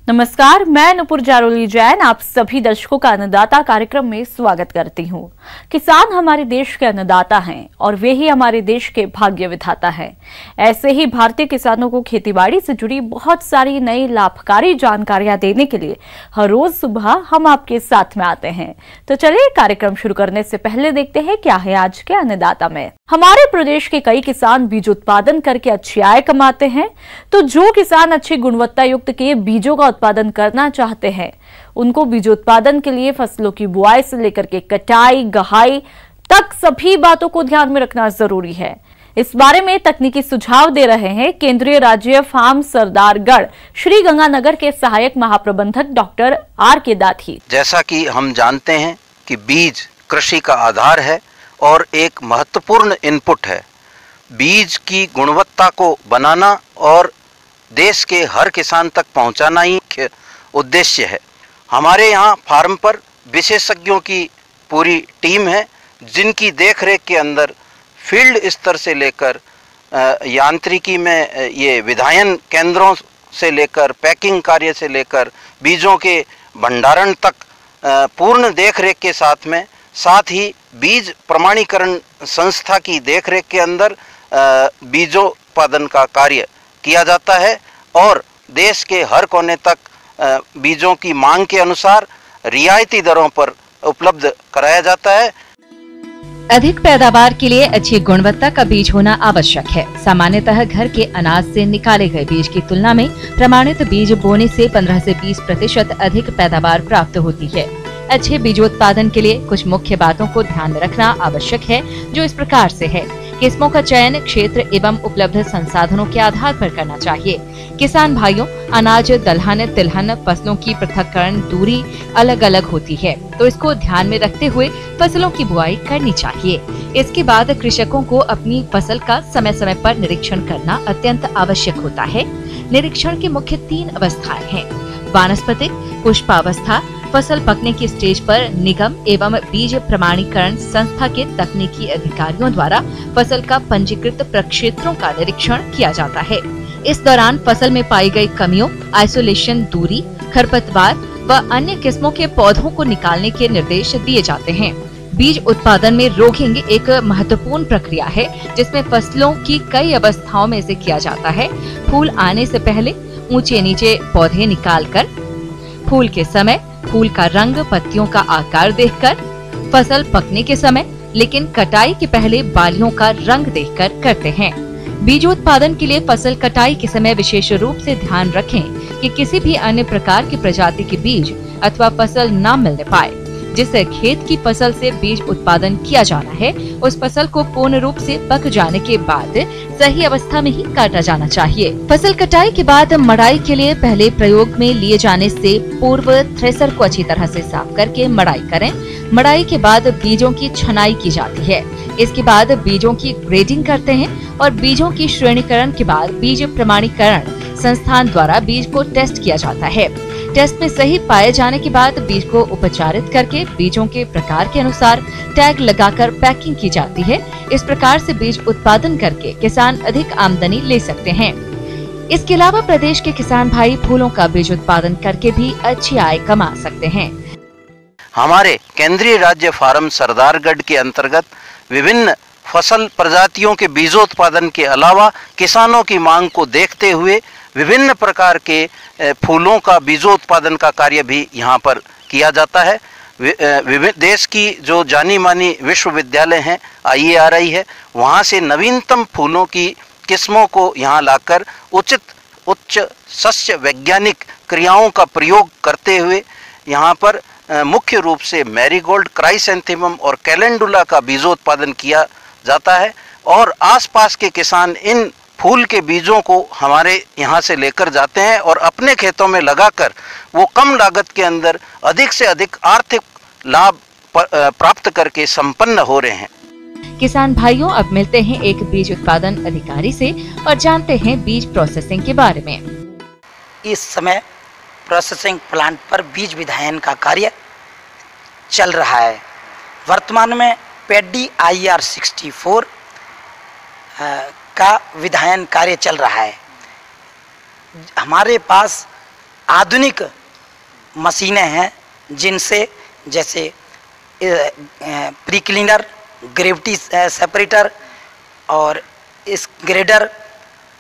नमस्कार, मैं नुपुर जारोली जैन आप सभी दर्शकों का अन्नदाता कार्यक्रम में स्वागत करती हूं। किसान हमारे देश के अन्नदाता हैं और वे ही हमारे देश के भाग्य विधाता हैं। ऐसे ही भारतीय किसानों को खेतीबाड़ी से जुड़ी बहुत सारी नई लाभकारी जानकारियां देने के लिए हर रोज सुबह हम आपके साथ में आते हैं। तो चलिए कार्यक्रम शुरू करने से पहले देखते हैं क्या है आज के अन्नदाता में। हमारे प्रदेश के कई किसान बीज उत्पादन करके अच्छी आय कमाते हैं, तो जो किसान अच्छी गुणवत्ता युक्त के बीजों का उत्पादन करना चाहते हैं उनको बीज उत्पादन के लिए फसलों की बुआई से लेकर के कटाई गहाई तक सभी बातों को ध्यान में रखना जरूरी है। इस बारे में तकनीकी सुझाव दे रहे हैं केंद्रीय राज्य फार्म सरदारगढ़ श्री गंगानगर के सहायक महाप्रबंधक डॉक्टर आर के दाथी। जैसा कि हम जानते हैं कि बीज कृषि का आधार है और एक महत्वपूर्ण इनपुट है। बीज की गुणवत्ता को बनाना और देश के हर किसान तक पहुंचाना ही मुख्य उद्देश्य है। हमारे यहाँ फार्म पर विशेषज्ञों की पूरी टीम है, जिनकी देखरेख के अंदर फील्ड स्तर से लेकर यांत्रिकी में ये विधायन केंद्रों से लेकर पैकिंग कार्य से लेकर बीजों के भंडारण तक पूर्ण देखरेख के साथ ही बीज प्रमाणीकरण संस्था की देखरेख के अंदर बीजोत्पादन का कार्य किया जाता है और देश के हर कोने तक बीजों की मांग के अनुसार रियायती दरों पर उपलब्ध कराया जाता है। अधिक पैदावार के लिए अच्छी गुणवत्ता का बीज होना आवश्यक है। सामान्यतः घर के अनाज से निकाले गए बीज की तुलना में प्रमाणित बीज बोने से 15 से 20% अधिक पैदावार प्राप्त होती है। अच्छे बीजोत्पादन के लिए कुछ मुख्य बातों को ध्यान में रखना आवश्यक है, जो इस प्रकार से है। किस्मों का चयन क्षेत्र एवं उपलब्ध संसाधनों के आधार पर करना चाहिए। किसान भाइयों, अनाज दलहन तिलहन फसलों की पृथक्करण दूरी अलग अलग होती है, तो इसको ध्यान में रखते हुए फसलों की बुआई करनी चाहिए। इसके बाद कृषकों को अपनी फसल का समय समय पर निरीक्षण करना अत्यंत आवश्यक होता है। निरीक्षण की मुख्य 3 अवस्थाएं हैं: वानस्पतिक, पुष्पावस्था, फसल पकने की स्टेज पर निगम एवं बीज प्रमाणीकरण संस्था के तकनीकी अधिकारियों द्वारा फसल का पंजीकृत प्रक्षेत्रों का निरीक्षण किया जाता है। इस दौरान फसल में पाई गई कमियों, आइसोलेशन दूरी, खरपतवार व अन्य किस्मों के पौधों को निकालने के निर्देश दिए जाते हैं। बीज उत्पादन में रोगिंग एक महत्वपूर्ण प्रक्रिया है, जिसमें फसलों की कई अवस्थाओं में इसे किया जाता है। फूल आने से पहले ऊंचे नीचे पौधे निकालकर, फूल के समय फूल का रंग, पत्तियों का आकार देखकर, फसल पकने के समय लेकिन कटाई के पहले बालियों का रंग देखकर करते हैं। बीजोत्पादन के लिए फसल कटाई के समय विशेष रूप से ध्यान रखें कि किसी भी अन्य प्रकार की प्रजाति के बीज अथवा फसल न मिलने पाए। जिस खेत की फसल से बीज उत्पादन किया जाना है, उस फसल को पूर्ण रूप से पक जाने के बाद सही अवस्था में ही काटा जाना चाहिए। फसल कटाई के बाद मड़ाई के लिए पहले प्रयोग में लिए जाने से पूर्व थ्रेसर को अच्छी तरह से साफ करके मड़ाई करें। मड़ाई के बाद बीजों की छनाई की जाती है। इसके बाद बीजों की ग्रेडिंग करते हैं और बीजों की श्रेणीकरण के बाद बीज प्रमाणीकरण संस्थान द्वारा बीज को टेस्ट किया जाता है। टेस्ट में सही पाए जाने के बाद बीज को उपचारित करके बीजों के प्रकार के अनुसार टैग लगाकर पैकिंग की जाती है। इस प्रकार से बीज उत्पादन करके किसान अधिक आमदनी ले सकते हैं। इसके अलावा प्रदेश के किसान भाई फूलों का बीज उत्पादन करके भी अच्छी आय कमा सकते हैं। हमारे केंद्रीय राज्य फार्म सरदारगढ़ के अंतर्गत विभिन्न फसल प्रजातियों के बीजोत्पादन के अलावा किसानों की मांग को देखते हुए विभिन्न प्रकार के फूलों का बीजोत्पादन का कार्य भी यहाँ पर किया जाता है। देश की जो जानी मानी विश्वविद्यालय हैं, IARI है, वहाँ से नवीनतम फूलों की किस्मों को यहाँ लाकर उच्च सस्य वैज्ञानिक क्रियाओं का प्रयोग करते हुए यहाँ पर मुख्य रूप से मैरीगोल्ड, क्राइसैंथेमम और कैलेंडुला का बीजोत्पादन किया जाता है और आसपास के किसान इन फूल के बीजों को हमारे यहाँ से लेकर जाते हैं और अपने खेतों में लगाकर वो कम लागत के अंदर अधिक से अधिक आर्थिक लाभ प्राप्त करके संपन्न हो रहे हैं। किसान भाइयों, अब मिलते हैं एक बीज उत्पादन अधिकारी से और जानते हैं बीज प्रोसेसिंग के बारे में। इस समय प्रोसेसिंग प्लांट पर बीज विधायन का कार्य चल रहा है। वर्तमान में पैडी IR64 का विधायन कार्य चल रहा है। हमारे पास आधुनिक मशीनें हैं जिनसे जैसे प्री क्लीनर, ग्रेविटी सेपरेटर और इस ग्रेडर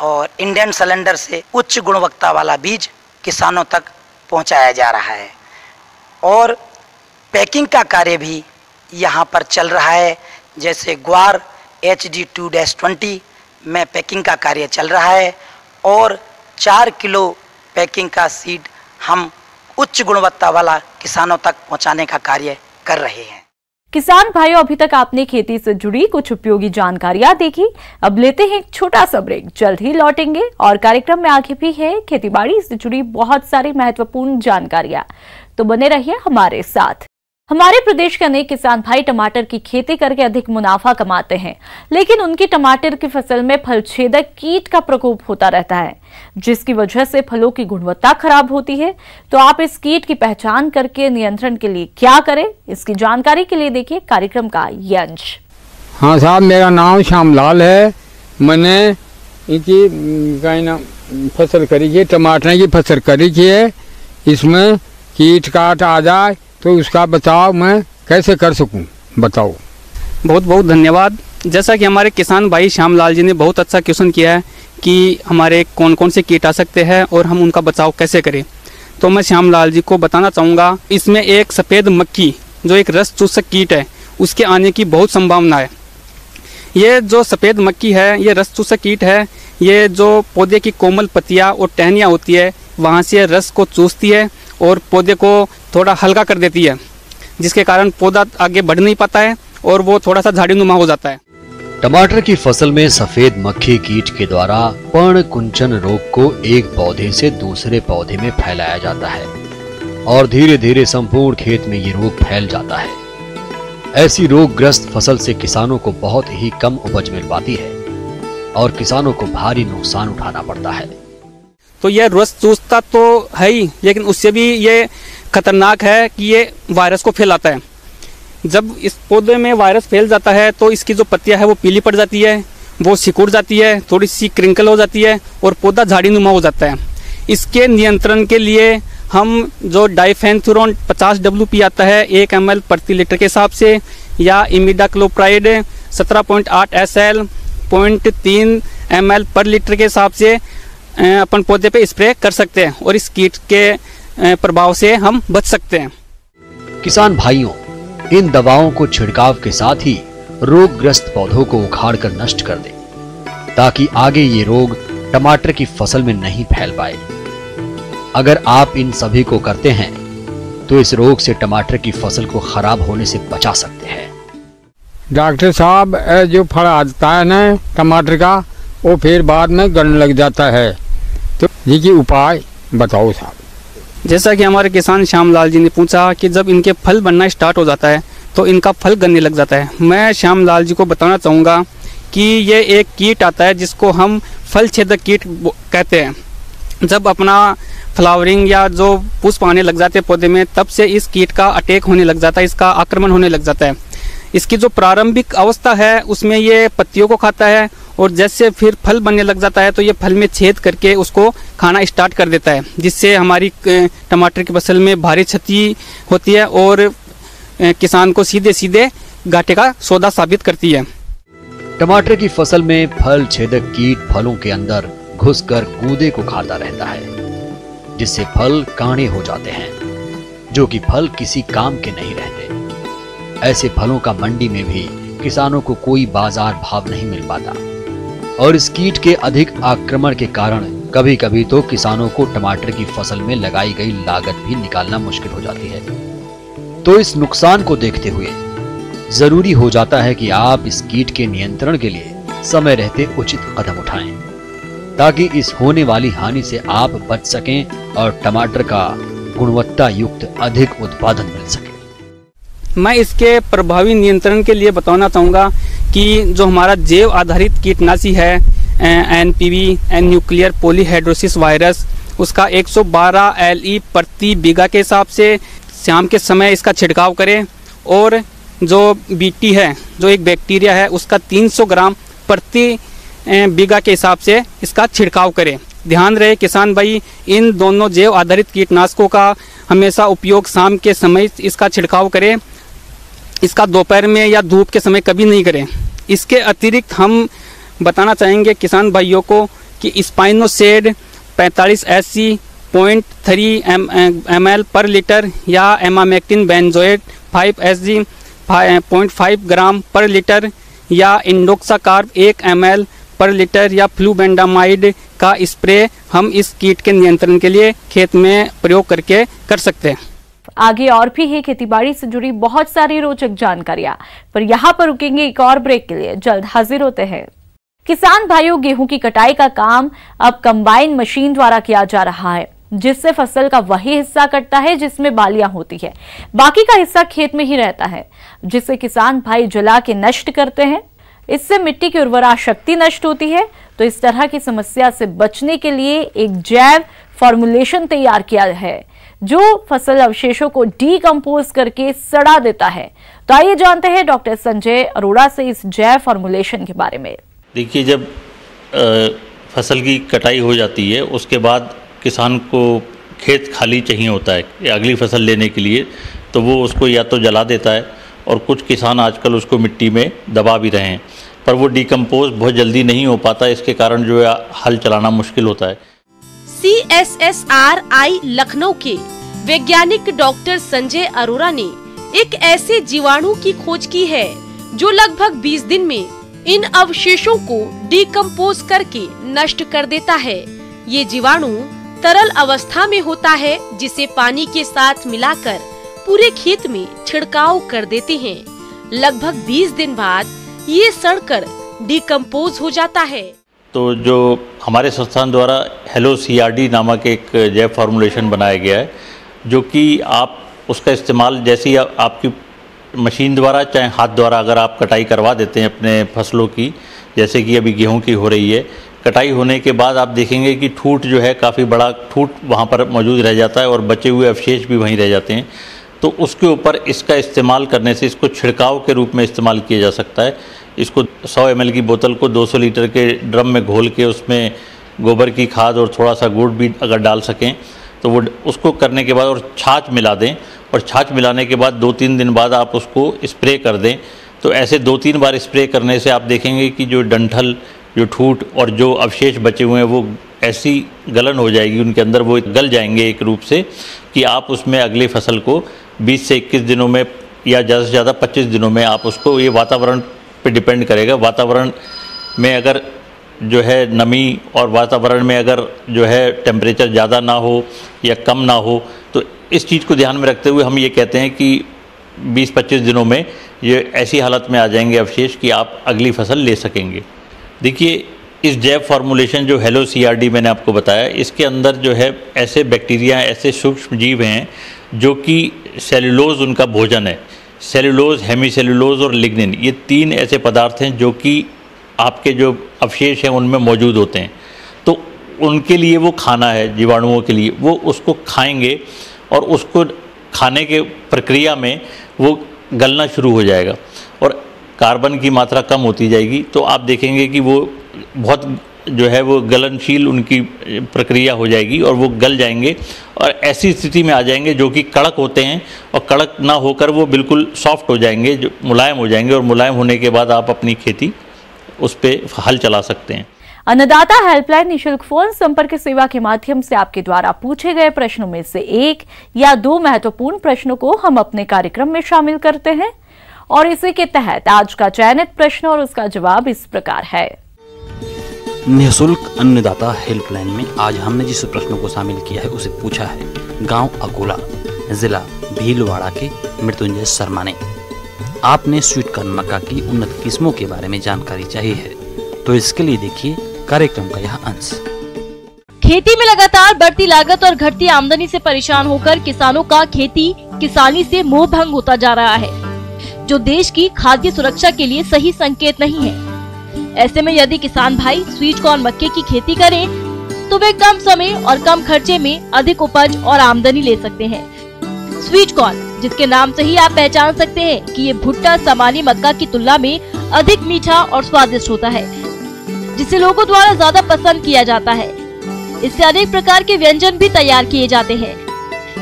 और इंडियन सिलेंडर से उच्च गुणवत्ता वाला बीज किसानों तक पहुंचाया जा रहा है। और पैकिंग का कार्य भी यहाँ पर चल रहा है। जैसे ग्वार HD 2-20 में पैकिंग का कार्य चल रहा है और 4 किलो पैकिंग का सीड हम उच्च गुणवत्ता वाला किसानों तक पहुंचाने का कार्य कर रहे हैं। किसान भाइयों, अभी तक आपने खेती से जुड़ी कुछ उपयोगी जानकारियां देखी। अब लेते हैं एक छोटा सा ब्रेक, जल्द ही लौटेंगे और कार्यक्रम में आगे भी है खेतीबाड़ी से जुड़ी बहुत सारी महत्वपूर्ण जानकारियां, तो बने रहिए हमारे साथ। हमारे प्रदेश के अनेक किसान भाई टमाटर की खेती करके अधिक मुनाफा कमाते हैं, लेकिन उनकी टमाटर की फसल में फल छेदक कीट का प्रकोप होता रहता है, जिसकी वजह से फलों की गुणवत्ता खराब होती है। तो आप इस कीट की पहचान करके नियंत्रण के लिए क्या करें, इसकी जानकारी के लिए देखिए कार्यक्रम का ये अंश। हाँ साहब, मेरा नाम श्यामलाल है। मैंने इनकी फसल करी है, टमाटर की फसल करी है। इसमें कीट काट आ जाए तो उसका बचाव मैं कैसे कर सकूं, बताओ। बहुत बहुत धन्यवाद। जैसा कि हमारे किसान भाई श्यामलाल जी ने बहुत अच्छा क्वेश्चन किया है कि हमारे कौन कौन से कीट आ सकते हैं और हम उनका बचाव कैसे करें, तो मैं श्यामलाल जी को बताना चाहूँगा। इसमें एक सफ़ेद मक्खी जो एक रस चूसक कीट है, उसके आने की बहुत संभावना है। ये जो सफ़ेद मक्खी है, ये रस चूसक कीट है। ये जो पौधे की कोमल पत्तियाँ और टहनियाँ होती है, वहाँ से रस को चूसती है और पौधे को थोड़ा हल्का कर देती है, जिसके कारण पौधा आगे बढ़ नहीं पाता है और वो थोड़ा सा झाड़ीनुमा हो जाता है। टमाटर की फसल में सफेद मक्खी कीट के द्वारा पर्ण कुंचन रोग को एक पौधे से दूसरे पौधे में फैलाया जाता है और धीरे धीरे संपूर्ण खेत में ये रोग फैल जाता है। ऐसी रोगग्रस्त फसल से किसानों को बहुत ही कम उपज मिल पाती है और किसानों को भारी नुकसान उठाना पड़ता है। तो ये रस चूसता तो है ही, लेकिन उससे भी ये खतरनाक है कि ये वायरस को फैलाता है। जब इस पौधे में वायरस फैल जाता है तो इसकी जो पत्तियां है वो पीली पड़ जाती है, वो सिकुड़ जाती है, थोड़ी सी क्रिंकल हो जाती है और पौधा झाड़ीनुमा हो जाता है। इसके नियंत्रण के लिए हम जो डाइफेंथुरोन 50 WP आता है 1 ml प्रति लीटर के हिसाब से, या इमिडाक्लोप्राइड 17.8 SL 0.3 ml पर लीटर के हिसाब से अपन पौधे पे स्प्रे कर सकते हैं और इस कीट के प्रभाव से हम बच सकते हैं। किसान भाइयों, इन दवाओं को छिड़काव के साथ ही रोगग्रस्त पौधों को उखाड़ कर नष्ट कर दें, ताकि आगे ये रोग टमाटर की फसल में नहीं फैल पाए। अगर आप इन सभी को करते हैं तो इस रोग से टमाटर की फसल को खराब होने से बचा सकते हैं। डॉक्टर साहब, जो फल आता है ना टमाटर का, वो फिर बाद में गलने लग जाता है, तो ये उपाय बताओ साहब। जैसा कि हमारे किसान श्यामलाल जी ने पूछा कि जब इनके फल बनना स्टार्ट हो जाता है तो इनका फल गलने लग जाता है, मैं श्यामलाल जी को बताना चाहूँगा कि ये एक कीट आता है जिसको हम फल छेदक कीट कहते हैं। जब अपना फ्लावरिंग या जो पुष्प आने लग जाते हैं पौधे में, तब से इस कीट का अटैक होने लग जाता है, इसका आक्रमण होने लग जाता है। इसकी जो प्रारंभिक अवस्था है उसमें ये पत्तियों को खाता है और जैसे फिर फल बनने लग जाता है तो ये फल में छेद करके उसको खाना स्टार्ट कर देता है, जिससे हमारी टमाटर की फसल में भारी क्षति होती है और किसान को सीधे सीधे घाटे का सौदा साबित करती है। टमाटर की फसल में फल छेदक कीट फलों के अंदर घुसकर गूदे को खाता रहता है, जिससे फल काणे हो जाते हैं, जो कि फल किसी काम के नहीं रहते। ऐसे फलों का मंडी में भी किसानों को कोई बाजार भाव नहीं मिल पाता और इस कीट के अधिक आक्रमण के कारण कभी कभी तो किसानों को टमाटर की फसल में लगाई गई लागत भी निकालना मुश्किल हो जाती है। तो इस नुकसान को देखते हुए जरूरी हो जाता है कि आप इस कीट के नियंत्रण के लिए समय रहते उचित कदम उठाएं, ताकि इस होने वाली हानि से आप बच सकें और टमाटर का गुणवत्ता युक्त अधिक उत्पादन मिल सके। मैं इसके प्रभावी नियंत्रण के लिए बताना चाहूँगा कि जो हमारा जैव आधारित कीटनाशी है NPV न्यूक्लियर पॉलीहेड्रोसिस वायरस, उसका 112 LE प्रति बीघा के हिसाब से शाम के समय इसका छिड़काव करें और जो BT है, जो एक बैक्टीरिया है, उसका 300 ग्राम प्रति बीघा के हिसाब से इसका छिड़काव करें। ध्यान रहे किसान भाई, इन दोनों जैव आधारित कीटनाशकों का हमेशा उपयोग शाम के समय इसका छिड़काव करें, इसका दोपहर में या धूप के समय कभी नहीं करें। इसके अतिरिक्त हम बताना चाहेंगे किसान भाइयों को कि स्पाइनोसेड 45SC 0.3 ml पर लीटर या एमामेक्टिन बेंजोएट 5SG 0.5 ग्राम पर लीटर या इंडोक्साकार्ब 1 ml पर लीटर या फ्लूबेंडामाइड का स्प्रे हम इस कीट के नियंत्रण के लिए खेत में प्रयोग करके कर सकते हैं। आगे और भी है खेतीबाड़ी से जुड़ी बहुत सारी रोचक जानकारियां, पर यहाँ पर रुकेंगे एक और ब्रेक के लिए। जल्द हाजिर होते हैं। किसान भाइयों, गेहूं की कटाई का काम अब कंबाइन मशीन द्वारा किया जा रहा है, जिससे फसल का वही हिस्सा कटता है जिसमें बालियां होती है, बाकी का हिस्सा खेत में ही रहता है, जिसे किसान भाई जला के नष्ट करते हैं। इससे मिट्टी की उर्वरा शक्ति नष्ट होती है। तो इस तरह की समस्या से बचने के लिए एक जैव फॉर्मुलेशन तैयार किया है, जो फसल अवशेषों को डीकंपोज करके सड़ा देता है। तो आइए जानते हैं डॉक्टर संजय अरोड़ा से इस जैव फॉर्मुलेशन के बारे में। देखिए, जब फसल की कटाई हो जाती है उसके बाद किसान को खेत खाली चाहिए होता है अगली फसल लेने के लिए, तो वो उसको या तो जला देता है, और कुछ किसान आजकल उसको मिट्टी में दबा भी रहे हैं, पर वो डिकम्पोज बहुत जल्दी नहीं हो पाता। इसके कारण जो है हल चलाना मुश्किल होता है। CSSRI लखनऊ के वैज्ञानिक डॉक्टर संजय अरोड़ा ने एक ऐसे जीवाणु की खोज की है जो लगभग 20 दिन में इन अवशेषों को डिकम्पोज करके नष्ट कर देता है। ये जीवाणु तरल अवस्था में होता है, जिसे पानी के साथ मिलाकर पूरे खेत में छिड़काव कर देते हैं। लगभग 20 दिन बाद ये सड़कर डिकम्पोज हो जाता है। तो जो हमारे संस्थान द्वारा हेलो CRD नामक एक जैव फार्मूलेशन बनाया गया है, जो कि आप उसका इस्तेमाल जैसे ही आपकी मशीन द्वारा चाहे हाथ द्वारा अगर आप कटाई करवा देते हैं अपने फसलों की, जैसे कि अभी गेहूं की हो रही है, कटाई होने के बाद आप देखेंगे कि ठूठ जो है काफ़ी बड़ा ठूठ वहाँ पर मौजूद रह जाता है और बचे हुए अवशेष भी वहीं रह जाते हैं। तो उसके ऊपर इसका इस्तेमाल करने से इसको छिड़काव के रूप में इस्तेमाल किया जा सकता है। इसको 100 ml की बोतल को 200 लीटर के ड्रम में घोल के उसमें गोबर की खाद और थोड़ा सा गुड़ भी अगर डाल सकें तो वो उसको करने के बाद और छाछ मिला दें, और छाछ मिलाने के बाद 2-3 दिन बाद आप उसको स्प्रे कर दें। तो ऐसे 2-3 बार स्प्रे करने से आप देखेंगे कि जो डंठल, जो ठूठ और जो अवशेष बचे हुए हैं वो ऐसी गलन हो जाएगी उनके अंदर, वो गल जाएंगे एक रूप से कि आप उसमें अगली फसल को 20 से 21 दिनों में या ज़्यादा से ज़्यादा 25 दिनों में आप उसको, ये वातावरण पे डिपेंड करेगा। वातावरण में अगर जो है नमी और वातावरण में अगर जो है टेम्परेचर ज़्यादा ना हो या कम ना हो, तो इस चीज़ को ध्यान में रखते हुए हम ये कहते हैं कि 20-25 दिनों में ये ऐसी हालत में आ जाएंगे अवशेष कि आप अगली फसल ले सकेंगे। देखिए, इस जैव फार्मूलेशन जो हेलो CRD मैंने आपको बताया, इसके अंदर जो है ऐसे बैक्टीरिया, ऐसे सूक्ष्म जीव हैं जो कि सेलुलोज उनका भोजन है। सेलुलोज, हेमीसेलुलोज और लिग्निन, ये 3 ऐसे पदार्थ हैं जो कि आपके जो अवशेष हैं उनमें मौजूद होते हैं। तो उनके लिए वो खाना है, जीवाणुओं के लिए वो उसको खाएंगे और उसको खाने के प्रक्रिया में वो गलना शुरू हो जाएगा और कार्बन की मात्रा कम होती जाएगी। तो आप देखेंगे कि वो बहुत जो है वो गलनशील उनकी प्रक्रिया हो जाएगी और वो गल जाएंगे और ऐसी स्थिति में आ जाएंगे जो कि कड़क होते हैं, और कड़क ना होकर वो बिल्कुल सॉफ्ट हो जाएंगे, जो मुलायम हो जाएंगे, और मुलायम होने के बाद आप अपनी खेती उस पर हल चला सकते हैं। अन्नदाता हेल्पलाइन निःशुल्क फोन संपर्क सेवा के माध्यम से आपके द्वारा पूछे गए प्रश्नों में से 1 या 2 महत्वपूर्ण प्रश्नों को हम अपने कार्यक्रम में शामिल करते हैं, और इसी के तहत आज का चयनित प्रश्न और उसका जवाब इस प्रकार है। निःशुल्क अन्नदाता हेल्पलाइन में आज हमने जिस प्रश्न को शामिल किया है उसे पूछा है गांव अकोला, जिला भीलवाड़ा के मृत्युंजय शर्मा ने। आपने स्वीट कॉर्न मक्का की उन्नत किस्मों के बारे में जानकारी चाहिए है, तो इसके लिए देखिए कार्यक्रम का यह अंश। खेती में लगातार बढ़ती लागत और घटती आमदनी से परेशान होकर किसानों का खेती किसानी से मोह भंग होता जा रहा है, जो देश की खाद्य सुरक्षा के लिए सही संकेत नहीं है। ऐसे में यदि किसान भाई स्वीट कॉर्न मक्के की खेती करें तो वे कम समय और कम खर्चे में अधिक उपज और आमदनी ले सकते हैं। स्वीट कॉर्न, जिसके नाम से ही आप पहचान सकते हैं कि ये भुट्टा सामान्य मक्का की तुलना में अधिक मीठा और स्वादिष्ट होता है, जिसे लोगों द्वारा ज्यादा पसंद किया जाता है। इससे अनेक प्रकार के व्यंजन भी तैयार किए जाते हैं।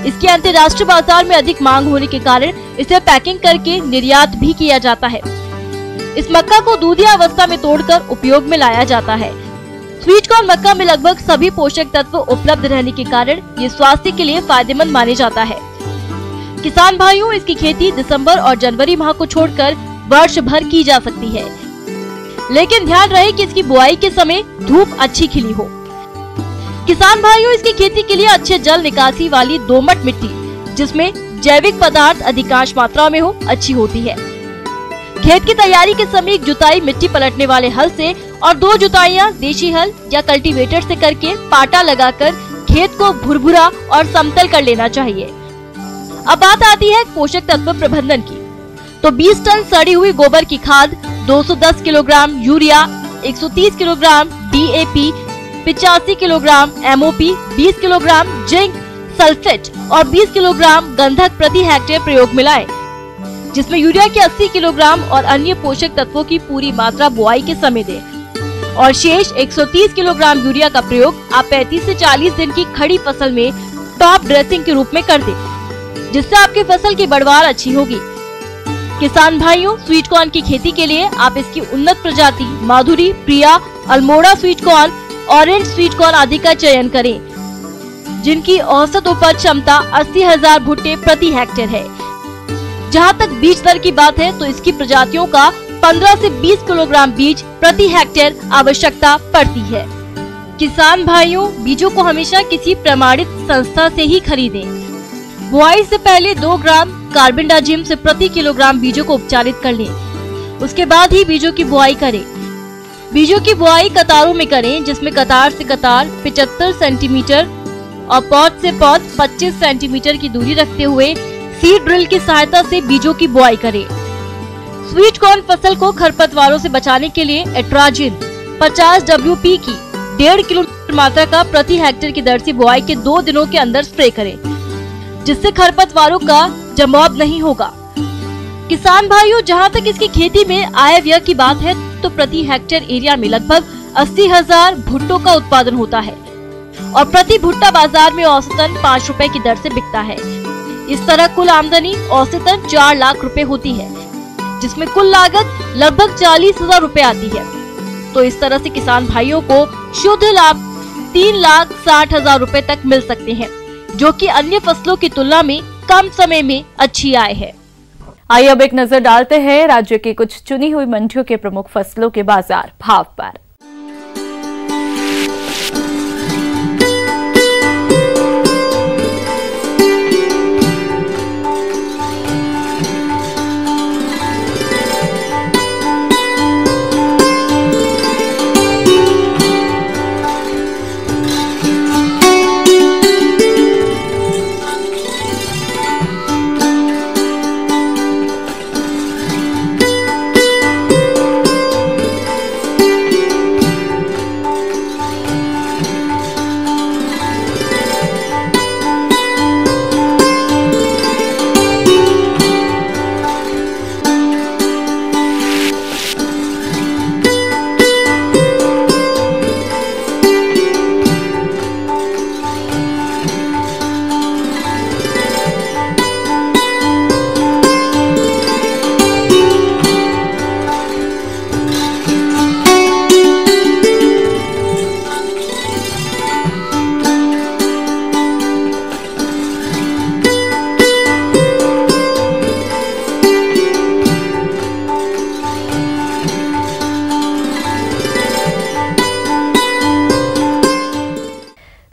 इसकी अंतर्राष्ट्रीय बाजार में अधिक मांग होने के कारण इसे पैकिंग करके निर्यात भी किया जाता है। इस मक्का को दूधिया अवस्था में तोड़कर उपयोग में लाया जाता है। स्वीट कॉर्न मक्का में लगभग सभी पोषक तत्व उपलब्ध रहने के कारण ये स्वास्थ्य के लिए फायदेमंद माने जाता है। किसान भाइयों, इसकी खेती दिसंबर और जनवरी माह को छोड़कर वर्ष भर की जा सकती है, लेकिन ध्यान रहे कि इसकी बुआई के समय धूप अच्छी खिली हो। किसान भाइयों, इसकी खेती के लिए अच्छे जल निकासी वाली दोमट मिट्टी, जिसमें जैविक पदार्थ अधिकांश मात्रा में हो, अच्छी होती है। खेत की तैयारी के समय एक जुताई मिट्टी पलटने वाले हल से और 2 जुताइयां देशी हल या कल्टीवेटर से करके पाटा लगाकर खेत को भुरभुरा और समतल कर लेना चाहिए। अब बात आती है पोषक तत्व प्रबंधन की। तो 20 टन सड़ी हुई गोबर की खाद, 210 kilogram urea, 130 kilogram DAP, 85 kilogram MOP, 20 kilogram zinc sulphate और 20 किलोग्राम गंधक प्रति हेक्टेयर प्रयोग में लाएं, जिसमें यूरिया के 80 किलोग्राम और अन्य पोषक तत्वों की पूरी मात्रा बुआई के समय दें और शेष 130 किलोग्राम यूरिया का प्रयोग आप 35 से 40 दिन की खड़ी फसल में टॉप ड्रेसिंग के रूप में कर दें, जिससे आपकी फसल की बढ़वार अच्छी होगी। किसान भाइयों, स्वीट कॉर्न की खेती के लिए आप इसकी उन्नत प्रजाति Madhuri, Priya, Almora sweet corn, orange sweet corn आदि का चयन करें, जिनकी औसत उपज क्षमता 80,000 भुट्टे प्रति हेक्टेयर है। जहां तक बीज दर की बात है तो इसकी प्रजातियों का 15 से 20 किलोग्राम बीज प्रति हेक्टेयर आवश्यकता पड़ती है। किसान भाइयों, बीजों को हमेशा किसी प्रमाणित संस्था से ही खरीदें। बुआई से पहले 2 ग्राम कार्बेंडाजिम से प्रति किलोग्राम बीजों को उपचारित कर लें। उसके बाद ही बीजों की बुआई करें। बीजों की बुआई कतारों में करें, जिसमें कतार से कतार 75 सेंटीमीटर और पौध से पौध 25 सेंटीमीटर की दूरी रखते हुए सीड ड्रिल की सहायता से बीजों की बुआई करें। स्वीट कॉर्न फसल को खरपतवारों से बचाने के लिए एट्राजिन 50 WP की 1.5 किलो मात्रा का प्रति हेक्टेयर की दर से बुआई के 2 दिनों के अंदर स्प्रे करें, जिससे खरपतवारों का जमाव नहीं होगा। किसान भाइयों, जहां तक इसकी खेती में आय व्यय की बात है तो प्रति हेक्टेयर एरिया में लगभग 80,000 भुट्टों का उत्पादन होता है और प्रति भुट्टा बाजार में औसतन 5 रुपए की दर से बिकता है। इस तरह कुल आमदनी औसतन 4 लाख रुपए होती है, जिसमें कुल लागत लगभग 40,000 रुपए आती है। तो इस तरह से किसान भाइयों को शुद्ध लाभ 3,60,000 रुपए तक मिल सकते हैं, जो कि अन्य फसलों की तुलना में कम समय में अच्छी आय है। आइए अब एक नजर डालते हैं राज्य की कुछ चुनी हुई मंडियों के प्रमुख फसलों के बाजार भाव पर।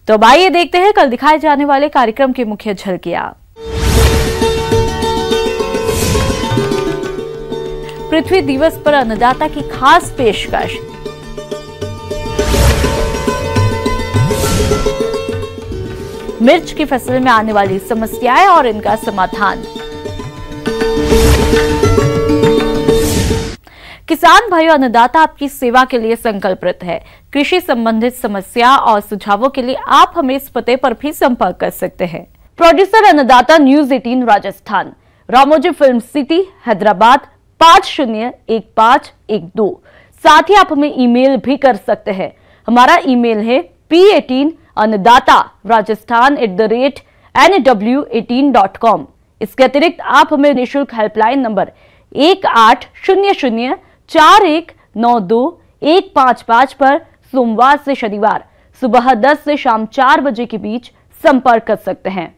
तो अब आइए देखते हैं कल दिखाए जाने वाले कार्यक्रम की मुख्य झलकियां। पृथ्वी दिवस पर अन्नदाता की खास पेशकश। मिर्च की फसल में आने वाली समस्याएं और इनका समाधान। किसान भाइयों, अन्नदाता आपकी सेवा के लिए संकल्पित है। कृषि संबंधित समस्या और सुझावों के लिए आप हमें इस पते पर भी संपर्क कर सकते हैं। प्रोड्यूसर अन्नदाता news 18 Rajasthan, Ramoji film city Hyderabad 501512। साथ ही आप हमें ईमेल भी कर सकते हैं। हमारा ईमेल है p18 अन्नदाता राजस्थान @NW18.com। इसके अतिरिक्त आप हमें निःशुल्क हेल्पलाइन नंबर 18004192 पर सोमवार से शनिवार सुबह 10 से शाम 4 बजे के बीच संपर्क कर सकते हैं।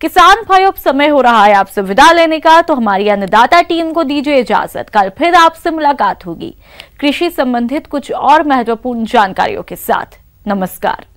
किसान भाई, अब समय हो रहा है आपसे विदा लेने का, तो हमारी अन्नदाता टीम को दीजिए इजाजत। कल फिर आपसे मुलाकात होगी कृषि संबंधित कुछ और महत्वपूर्ण जानकारियों के साथ। नमस्कार।